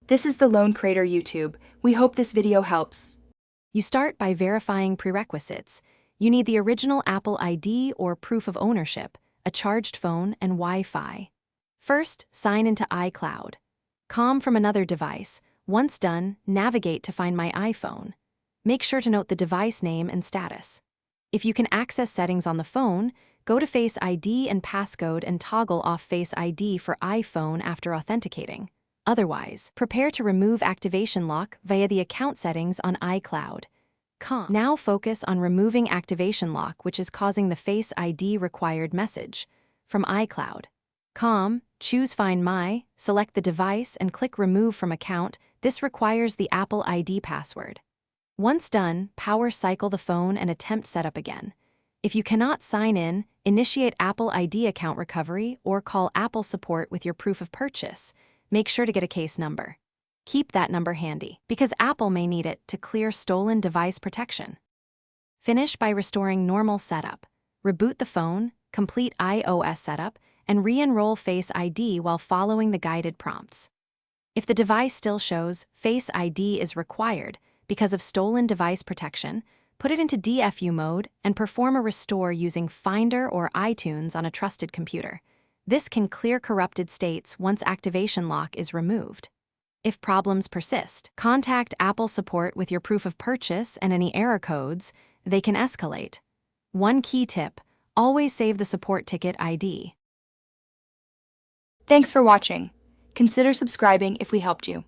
This is the Lone Creator YouTube. We hope this video helps. You start by verifying prerequisites. You need the original Apple ID or proof of ownership, a charged phone, and Wi-Fi. First, sign into iCloud. Com from another device. Once done, navigate to find My iPhone. Make sure to note the device name and status. If you can access settings on the phone, go to Face ID and passcode and toggle off Face ID for iPhone after authenticating. Otherwise, prepare to remove activation lock via the account settings on iCloud. Now focus on removing activation lock, which is causing the Face ID required message. From iCloud. Choose Find My, select the device and click Remove from Account. This requires the Apple ID password. Once done, power cycle the phone and attempt setup again. If you cannot sign in, initiate Apple ID account recovery or call Apple support with your proof of purchase. Make sure to get a case number. Keep that number handy, because Apple may need it to clear stolen device protection. Finish by restoring normal setup. Reboot the phone, complete iOS setup, and re-enroll Face ID while following the guided prompts. If the device still shows Face ID is required because of stolen device protection, put it into DFU mode and perform a restore using Finder or iTunes on a trusted computer. This can clear corrupted states once activation lock is removed. If problems persist, contact Apple support with your proof of purchase and any error codes. They can escalate. One key tip: always save the support ticket ID. Thanks for watching. Consider subscribing if we helped you.